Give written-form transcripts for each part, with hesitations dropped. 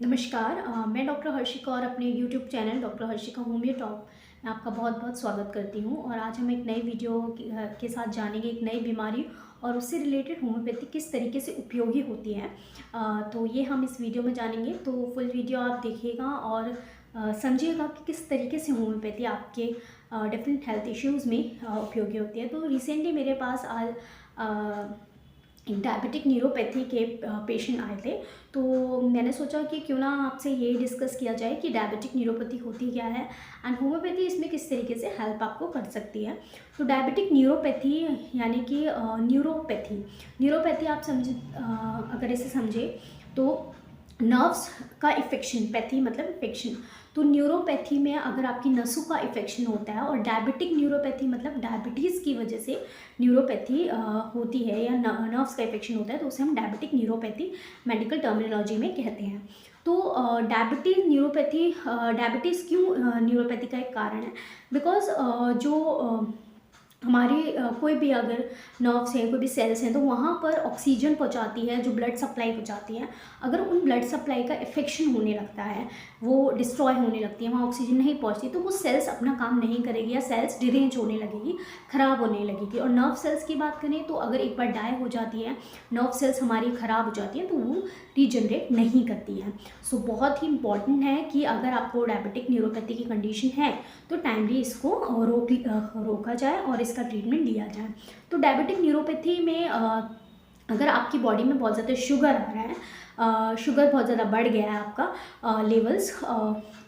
नमस्कार। मैं डॉक्टर हर्षिका और अपने YouTube channel doctor Harshika homeo talk में आपका बहुत बहुत स्वागत करती हूँ। और आज हम एक नई वीडियो के साथ जानेंगे एक नई बीमारी और उससे रिलेटेड होम्योपैथी किस तरीके से उपयोगी होती है। तो ये हम इस वीडियो में जानेंगे, तो फुल वीडियो आप देखिएगा और समझिएगा कि किस तरीके से होम्योपैथी आपके डिफरेंट हेल्थ इश्यूज़ में उपयोगी होती है। तो रिसेंटली मेरे पास आज एक डायबिटिक न्यूरोपैथी के पेशेंट आए थे, तो मैंने सोचा कि क्यों ना आपसे ये डिस्कस किया जाए कि डायबिटिक न्यूरोपैथी होती क्या है एंड होम्योपैथी इसमें किस तरीके से हेल्प आपको कर सकती है। तो डायबिटिक न्यूरोपैथी यानी कि न्यूरोपैथी आप अगर इसे समझे तो नर्व्स का इफेक्शन, पैथी मतलब इफेक्शन। तो न्यूरोपैथी में अगर आपकी नसों का इफेक्शन होता है, और डायबिटिक न्यूरोपैथी मतलब डायबिटीज़ की वजह से न्यूरोपैथी होती है या नर्व्स का इफेक्शन होता है, तो उसे हम डायबिटिक न्यूरोपैथी मेडिकल टर्मिनोलॉजी में कहते हैं। तो डायबिटीज़ क्यों न्यूरोपैथी का एक कारण है? बिकॉज हमारे कोई भी अगर नर्व्स हैं, कोई भी सेल्स हैं, तो वहाँ पर ऑक्सीजन पहुँचाती है, जो ब्लड सप्लाई पहुँचाती है। अगर उन ब्लड सप्लाई का इफेक्शन होने लगता है, वो डिस्ट्रॉय होने लगती है, वहाँ ऑक्सीजन नहीं पहुँचती, तो वो सेल्स अपना काम नहीं करेगी या सेल्स डिरेंज होने लगेगी, ख़राब होने लगेगी। और नर्व सेल्स की बात करें तो अगर एक बार डाई हो जाती है, नर्व सेल्स हमारी ख़राब हो जाती हैं, तो वो रीजनरेट नहीं करती है। सो बहुत ही इंपॉर्टेंट है कि अगर आपको डायबिटिक न्यूरोपैथी की कंडीशन है तो टाइमली इसको रोका जाए और इसका ट्रीटमेंट लिया जाए। तो डायबिटिक न्यूरोपैथी में अगर आपकी बॉडी में बहुत ज़्यादा शुगर आ रहा है, शुगर बहुत ज़्यादा बढ़ गया है आपका लेवल्स,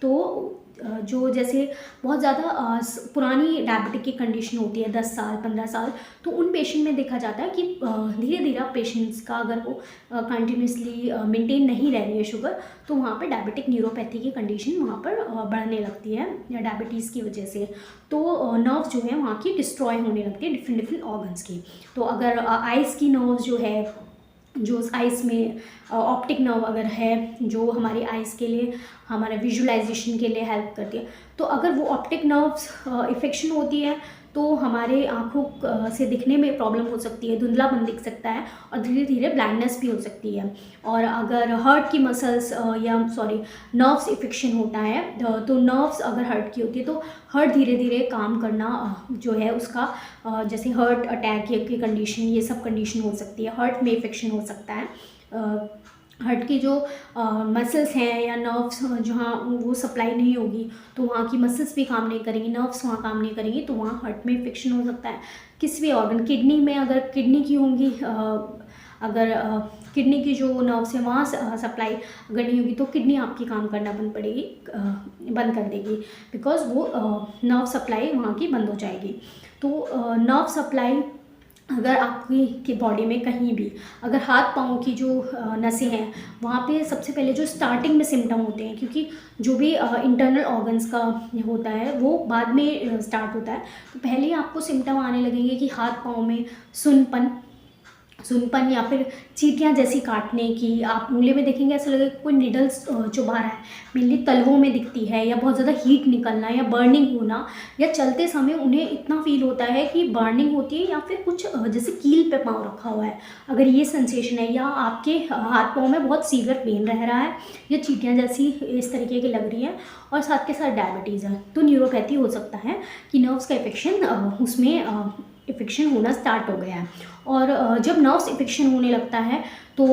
तो जो जैसे बहुत ज़्यादा पुरानी डायबिटिक की कंडीशन होती है 10 साल 15 साल, तो उन पेशेंट में देखा जाता है कि धीरे धीरे पेशेंट्स का अगर वो कंटिन्यूसली मेंटेन नहीं रह रही है शुगर, तो वहाँ पर डायबिटिक न्यूरोपैथी की कंडीशन वहाँ पर बढ़ने लगती है डायबिटीज़ की वजह से। तो नर्व्स जो है वहाँ की डिस्ट्रॉय होने लगती है डिफरेंट ऑर्गन्स की। तो अगर आइज़ की नर्व्स जो है, जो आइज़ में ऑप्टिक नर्व अगर है, जो हमारी आइज़ के लिए, हमारे विजुअलाइजेशन के लिए हेल्प करती है, तो अगर वो ऑप्टिक नर्व्स इफेक्शन होती है तो हमारे आँखों से दिखने में प्रॉब्लम हो सकती है, धुंधलापन दिख सकता है और धीरे धीरे ब्लाइंडनेस भी हो सकती है। और अगर हार्ट की मसल्स नर्व्स इफेक्शन होता है, तो नर्व्स अगर हार्ट की होती है तो हार्ट धीरे धीरे काम करना जो है उसका, जैसे हार्ट अटैक की कंडीशन, ये सब कंडीशन हो सकती है, हार्ट में इफेक्शन हो सकता है। हार्ट की जो मसल्स हैं या नर्व्स जहाँ वो सप्लाई नहीं होगी, तो वहाँ की मसल्स भी काम नहीं करेंगी, नर्व्स वहाँ काम नहीं करेंगी, तो वहाँ हार्ट में इन्फेक्शन हो सकता है। किसी भी ऑर्गन, किडनी में अगर किडनी की होंगी, अगर किडनी की जो नर्व्स है वहाँ सप्लाई अगर नहीं होगी, तो किडनी आपकी काम करना बंद कर देगी, बिकॉज वो नर्व सप्लाई वहाँ की बंद हो जाएगी। तो नर्व सप्लाई अगर आपकी बॉडी में कहीं भी, अगर हाथ पाँव की जो नसें हैं वहाँ पे सबसे पहले जो स्टार्टिंग में सिम्टम होते हैं, क्योंकि जो भी इंटरनल ऑर्गन्स का होता है वो बाद में स्टार्ट होता है, तो पहले ही आपको सिम्टम आने लगेंगे कि हाथ पाँव में सुनपन या फिर चींटियाँ जैसी काटने की, आप उंगली में देखेंगे ऐसा लगेगा कोई निडल्स चुभा रहा है। मेनली तलवों में दिखती है, या बहुत ज़्यादा हीट निकलना या बर्निंग होना, या चलते समय उन्हें इतना फील होता है कि बर्निंग होती है, या फिर कुछ जैसे कील पे पाँव रखा हुआ है, अगर ये सेंसेशन है, या आपके हाथ पाँव में बहुत सीवियर पेन रह रहा है, या चींटियाँ जैसी इस तरीके की लग रही है, और साथ के साथ डायबिटीज़ है, तो न्यूरोपैथी हो सकता है कि नर्व्स का इफेक्शन उसमें इफेक्शन होना स्टार्ट हो गया है। और जब नर्व्स इफेक्शन होने लगता है तो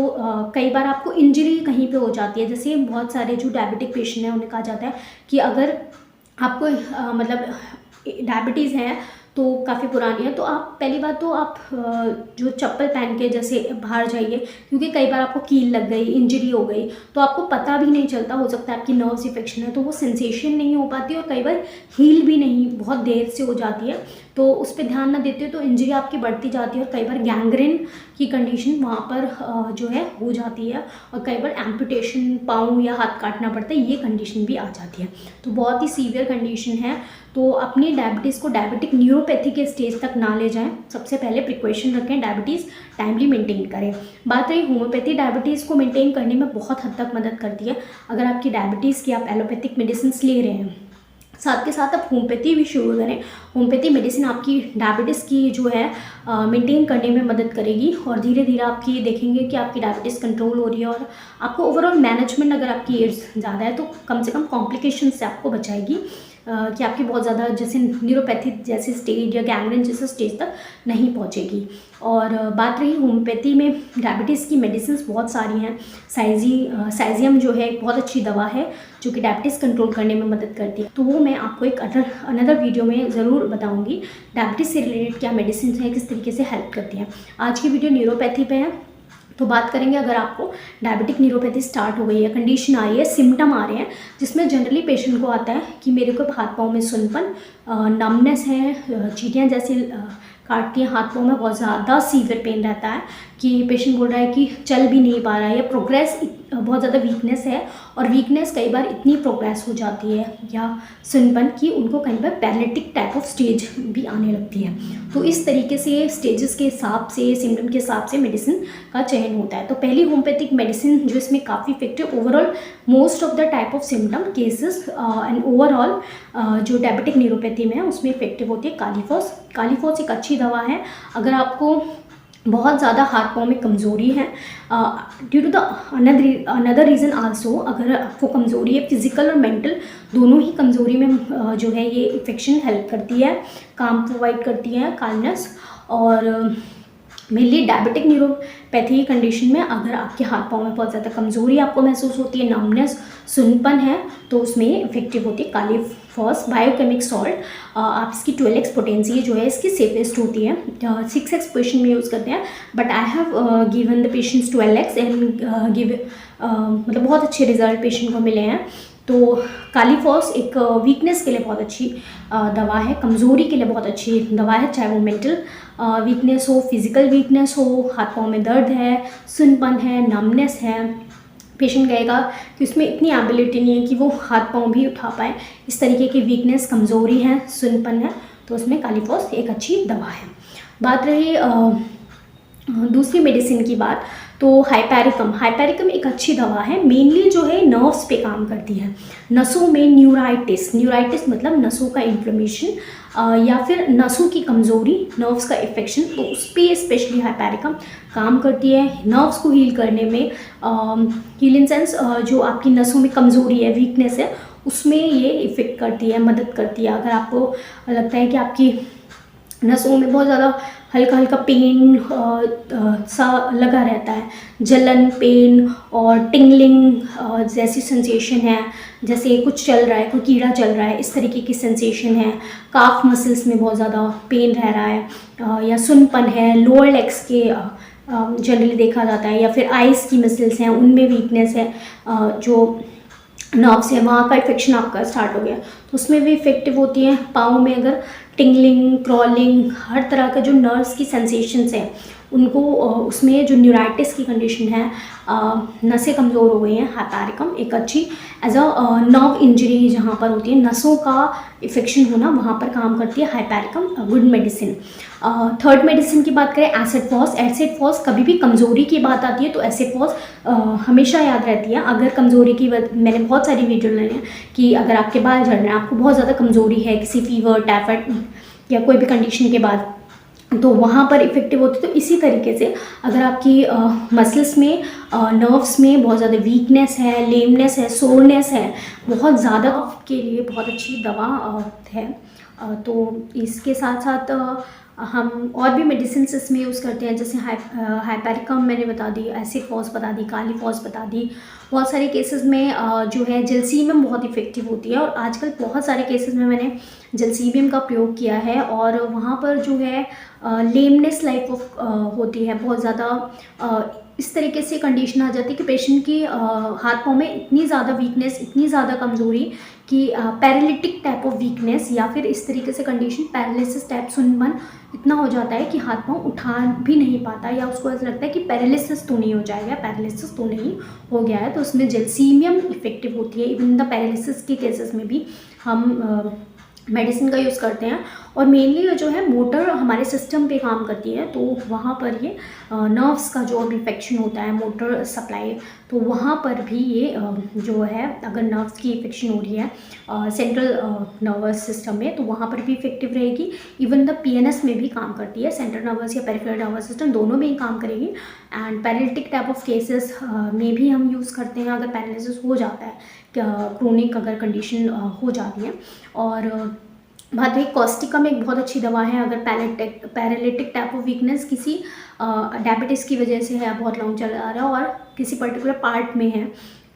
कई बार आपको इंजरी कहीं पे हो जाती है। जैसे बहुत सारे जो डायबिटिक पेशेंट हैं उन्हें कहा जाता है कि अगर आपको डायबिटीज़ है तो काफ़ी पुरानी है, तो आप पहली बात तो आप जो चप्पल पहन के जैसे बाहर जाइए, क्योंकि कई बार आपको कील लग गई, इंजरी हो गई, तो आपको पता भी नहीं चलता, हो सकता है आपकी नर्व्स इफेक्शन है, तो वो सेंसेशन नहीं हो पाती और कई बार हील भी नहीं, बहुत देर से हो जाती है, तो उस पर ध्यान ना देते हो तो इंजरी आपकी बढ़ती जाती है, और कई बार गैंग्रीन की कंडीशन वहाँ पर जो है हो जाती है, और कई बार एम्पुटेशन, पाँव या हाथ काटना पड़ता है, ये कंडीशन भी आ जाती है। तो बहुत ही सीवियर कंडीशन है, तो अपनी डायबिटीज़ को डायबिटिक न्यूरोपैथी के स्टेज तक ना ले जाएं। सबसे पहले प्रिकॉशन रखें, डायबिटीज़ टाइमली मेंटेन करें। बात रही होम्योपैथी, डायबिटीज़ को मेंटेन करने में बहुत हद तक मदद करती है। अगर आपकी डायबिटीज़ की आप एलोपैथिक मेडिसिन ले रहे हैं साथ के साथ आप होम्योपैथी भी शुरू करें। होम्योपैथी मेडिसिन आपकी डायबिटीज़ की जो है मेंटेन करने में मदद करेगी और धीरे धीरे आपकी देखेंगे कि आपकी डायबिटीज़ कंट्रोल हो रही है और आपको ओवरऑल मैनेजमेंट, अगर आपकी एज ज़्यादा है तो कम से कम कॉम्प्लिकेशन से आपको बचाएगी कि आपकी बहुत ज़्यादा जैसे न्यूरोपैथी जैसे स्टेज या गैंग्रीन जैसे स्टेज तक नहीं पहुंचेगी। और बात रही होम्योपैथी में डायबिटीज़ की मेडिसिन बहुत सारी हैं। साइजियम जो है एक बहुत अच्छी दवा है जो कि डायबिटीज़ कंट्रोल करने में मदद करती है, तो वो मैं आपको एक अनदर वीडियो में ज़रूर बताऊंगी डायबिटीज़ से रिलेटेड क्या मेडिसिन है, किस तरीके से हेल्प करती हैं। आज की वीडियो न्यूरोपैथी पे है, तो बात करेंगे अगर आपको डायबिटिक न्यूरोपैथी स्टार्ट हो गई है, कंडीशन आई है, सिम्टम आ रहे हैं जिसमें जनरली पेशेंट को आता है कि मेरे को हाथ पाँव में सुनपन, नमनेस है, चींटियाँ जैसी काटती हैं, हाथ पाँव में बहुत ज़्यादा सीवियर पेन रहता है कि पेशेंट बोल रहा है कि चल भी नहीं पा रहा है, या प्रोग्रेस बहुत ज़्यादा वीकनेस है और वीकनेस कई बार इतनी प्रोग्रेस हो जाती है या सुनपन कि उनको कई बार पैरालिटिक टाइप ऑफ स्टेज भी आने लगती है। तो इस तरीके से स्टेजेस के हिसाब से, सिम्टम के हिसाब से मेडिसिन का चयन होता है। तो पहली होम्योपैथिक मेडिसिन जो इसमें काफ़ी effective overall most of the type of symptom cases and overall जो डायबिटिक न्यूरोपैथी में है उसमें इफेक्टिव होती है कालीफॉस। कालीफॉस एक अच्छी दवा है अगर आपको बहुत ज़्यादा हाथ पाँव में कमज़ोरी है, due to the another reason also, अगर आपको कमज़ोरी है फिज़िकल और मेंटल दोनों ही कमज़ोरी में जो है ये इन्फेक्शन हेल्प करती है, काम प्रोवाइड करती है कालनेस। और मेनली डायबिटिक न्यूरोपैथी कंडीशन में अगर आपके हाथ पाँव में बहुत ज़्यादा कमज़ोरी आपको महसूस होती है, नमनेस, सुनपन है, तो उसमें इफेक्टिव होती है कालीफॉस बायोकेमिक सॉल्ट। आप इसकी 12x पोटेंसी जो है इसकी सेफेस्ट होती है, 6x पेशेंट में यूज़ करते हैं, but I have given the patients 12x and मतलब बहुत अच्छे रिजल्ट पेशेंट को मिले हैं। तो कालीफॉस एक वीकनेस के लिए बहुत अच्छी दवा है, कमज़ोरी के लिए बहुत अच्छी दवा है, चाहे वो मेंटल वीकनेस हो, फिज़िकल वीकनेस हो, हाथ पाँव में दर्द है, सुनपन है, नमनेस है, पेशेंट कहेगा कि उसमें इतनी एबिलिटी नहीं है कि वो हाथ पाँव भी उठा पाए, इस तरीके की वीकनेस, कमज़ोरी है, सुनपन है, तो उसमें कालीफॉस एक अच्छी दवा है। बात रही दूसरी मेडिसिन की बात, तो हाइपेरिकम एक अच्छी दवा है, मेनली जो है नर्व्स पे काम करती है, नसों में न्यूराइटिस मतलब नसों का इन्फ्लेमेशन या फिर नसों की कमज़ोरी, नर्व्स का इन्फेक्शन, तो उस पर स्पेशली हाइपेरिकम काम करती है नर्व्स को हील करने में। हील इन सेंस जो आपकी नसों में कमज़ोरी है, वीकनेस है, उसमें ये इफ़ेक्ट करती है, मदद करती है। अगर आपको लगता है कि आपकी नसों में बहुत ज़्यादा हल्का हल्का पेन सा लगा रहता है, जलन, पेन और टिंगलिंग जैसी सेंसेशन है, जैसे कुछ चल रहा है, कोई कीड़ा चल रहा है, इस तरीके की सेंसेशन है, काफ मसल्स में बहुत ज़्यादा पेन रह रहा है, या सुनपन है, लोअर लेग्स के जनरली देखा जाता है, या फिर आइज़ की मसल्स हैं उनमें वीकनेस है, जो नर्व्स है वहाँ का इन्फेक्शन आपका स्टार्ट हो गया, तो उसमें भी इफेक्टिव होती है। पाँव में अगर टिंगलिंग, क्रॉलिंग, हर तरह का जो नर्व्स की सेंसेशंस हैं उनको उसमें जो न्यूराइटिस की कंडीशन है, नसें कमज़ोर हो गई हैं, हाइपेरिकम एक अच्छी एज अ नर्व इंजरी जहाँ पर होती है, नसों का इफेक्शन होना, वहाँ पर काम करती है hypericum, good medicine. Third medicine की बात करें एसिड फॉस कभी भी कमज़ोरी की बात आती है तो एसिड फॉस हमेशा याद रहती है। अगर कमज़ोरी की मैंने बहुत सारी वीडियो ले हैं कि अगर आपके बाल झड़ रहे हैं, आपको बहुत ज़्यादा कमज़ोरी है किसी फीवर, टाइफाइड या कोई भी कंडीशन के बाद, तो वहाँ पर इफेक्टिव होती है। तो इसी तरीके से अगर आपकी मसल्स में, नर्व्स में बहुत ज़्यादा वीकनेस है, लेमनेस है, सोरनेस है, बहुत ज़्यादा, के लिए बहुत अच्छी दवा है। तो इसके साथ साथ हम और भी मेडिसिन इसमें यूज़ करते हैं, जैसे हाइपेरिकम मैंने बता दी, एसिड फॉस बता दी, कालीफॉस बता दी। बहुत सारे केसेस में जो है जलसीमियम बहुत इफेक्टिव होती है, और आजकल बहुत सारे केसेस में मैंने जलसीमियम का प्रयोग किया है, और वहाँ पर जो है लेमनेस लाइफ ऑफ होती है, बहुत ज़्यादा इस तरीके से कंडीशन आ जाती है कि पेशेंट की हाथ पाँव में इतनी ज़्यादा वीकनेस, इतनी ज़्यादा कमज़ोरी कि पैरालिटिक टाइप ऑफ वीकनेस, या फिर इस तरीके से कंडीशन पैरालिसिस टाइप, सुनपन इतना हो जाता है कि हाथ पाँव उठा भी नहीं पाता, या उसको ऐसा लगता है कि पैरालिसिस तो नहीं हो जाएगा, पैरालिसिस तो नहीं हो गया है, तो उसमें जलसीमियम इफेक्टिव होती है। इवन द पैरालिसिस के केसेस में भी हम मेडिसिन का यूज़ करते हैं। और मेनली जो है मोटर हमारे सिस्टम पे काम करती है, तो वहाँ पर ये नर्व्स का जो अब इफेक्शन होता है मोटर सप्लाई, तो वहाँ पर भी ये जो है अगर नर्व्स की इफेक्शन हो रही है सेंट्रल नर्वस सिस्टम में, तो वहाँ पर भी इफेक्टिव रहेगी। इवन द पीएनएस में भी काम करती है, सेंट्रल नर्वस या पेरिफेरल नर्वस सिस्टम दोनों में ही काम करेगी। And paralytic type of cases में भी हम यूज़ करते हैं अगर पैरालिसिस हो जाता है, क्रोनिक अगर कंडीशन हो जाती है। और बात रही कॉस्टिकम, एक बहुत अच्छी दवा है अगर पैरालिटिक टाइप ऑफ वीकनेस किसी डायबिटीज़ की वजह से है, बहुत लॉन्ग चला आ रहा है और किसी पर्टिकुलर पार्ट में है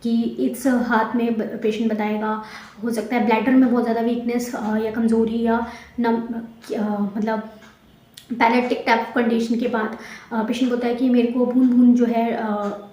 कि इस हाथ में पेशेंट बताएगा, हो सकता है ब्लैडर में बहुत ज़्यादा वीकनेस या कमज़ोरी या मतलब पैरालिटिक टाइप ऑफ कंडीशन के बाद पेशेंट होता है कि मेरे को बूंद बूंद जो है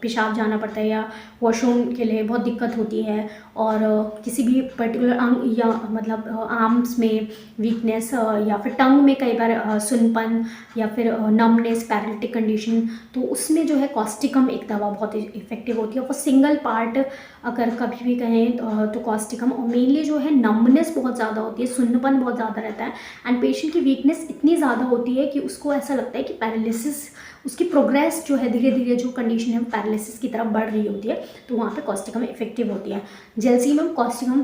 पेशाब जाना पड़ता है या वॉशरूम के लिए बहुत दिक्कत होती है, और किसी भी पर्टिकुलर अंग या मतलब आर्म्स में वीकनेस या फिर टंग में कई बार सुनपन या फिर नमनेस, पैरालिटिक कंडीशन, तो उसमें जो है कॉस्टिकम एक दवा बहुत इफेक्टिव होती है। वो सिंगल पार्ट अगर कभी भी कहें तो कॉस्टिकम, और मेनली जो है नमनेस बहुत ज़्यादा होती है, सुन्नपन बहुत ज़्यादा रहता है एंड पेशेंट की वीकनेस इतनी ज़्यादा होती है कि उसको ऐसा लगता है कि पैरालिसिस, उसकी प्रोग्रेस जो है धीरे धीरे जो कंडीशन है पैरालिसिस की तरफ बढ़ रही होती है, तो वहाँ पे कॉस्टिकम इफेक्टिव होती है। जेल्सिनम, कॉस्टिकम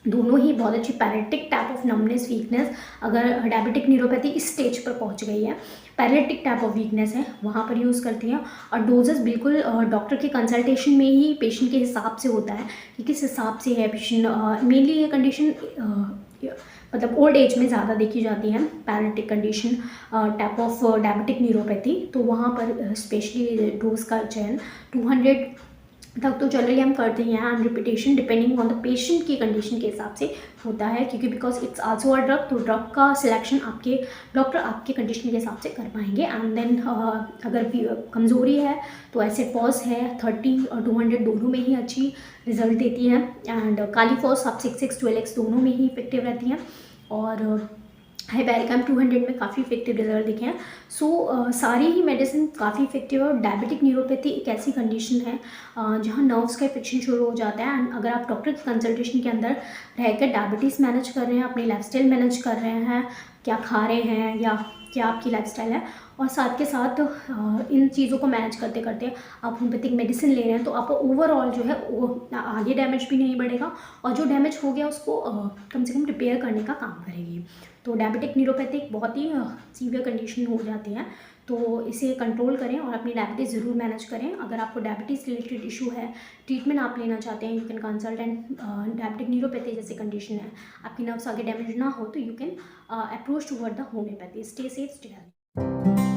दोनों ही बहुत अच्छी paralytic type of numbness, weakness, अगर डायबिटिक न्यूरोपैथी इस स्टेज पर पहुंच गई है, पैरालिटिक टाइप ऑफ वीकनेस है, वहाँ पर यूज़ करती हैं। और डोजेस बिल्कुल डॉक्टर के कंसल्टेशन में ही पेशेंट के हिसाब से होता है कि किस हिसाब से है पेशेंट। मेनली ये कंडीशन मतलब ओल्ड एज में ज़्यादा देखी जाती है, paralytic condition type of diabetic neuropathy, तो वहाँ पर स्पेशली डोज का चयन 200 तक तो जनरली हम करते हैं and repetition depending on the patient की कंडीशन के हिसाब से होता है, क्योंकि because it's also a drug, तो ड्रग का सिलेक्शन आपके डॉक्टर आपके कंडीशन के हिसाब से कर पाएंगे। एंड देन अगर कमज़ोरी है तो ऐसे फॉस है 30 और 200 दोनों में ही अच्छी रिजल्ट देती है, एंड काली फॉस आप 6x 12x दोनों में ही इफेक्टिव रहती हैं, और हाइपेरिकम 200 में काफ़ी इफेक्टिव रिजल्ट दिखे हैं। सो सारी ही मेडिसिन काफ़ी इफेक्टिव है। और डायबिटिक न्यूरोपैथी एक ऐसी कंडीशन है जहाँ नर्व्स का इफेक्शन शुरू हो जाता है, एंड अगर आप डॉक्टर की कंसल्टेशन के अंदर रहकर डायबिटीज़ मैनेज कर रहे हैं, अपनी लाइफस्टाइल मैनेज कर रहे हैं, क्या खा रहे हैं या क्या आपकी लाइफस्टाइल है, और साथ के साथ इन चीज़ों को मैनेज करते करते आप होम्योपैथिक मेडिसिन ले रहे हैं, तो आपको ओवरऑल जो है वो आगे डैमेज भी नहीं बढ़ेगा, और जो डैमेज हो गया उसको कम से कम रिपेयर करने का काम करेगी। तो डायबिटिक न्यूरोपैथी एक बहुत ही सीवियर कंडीशन हो जाती है, तो इसे कंट्रोल करें और अपनी डायबिटीज़ ज़रूर मैनेज करें। अगर आपको डायबिटीज़ रिलेटेड इशू है, ट्रीटमेंट आप लेना चाहते हैं, you can consult and diabetic neuropathy जैसी कंडीशन है, आपकी नर्व्स आगे डैमेज ना हो, तो you can approach toward the homeopathy. Stay safe, stay healthy.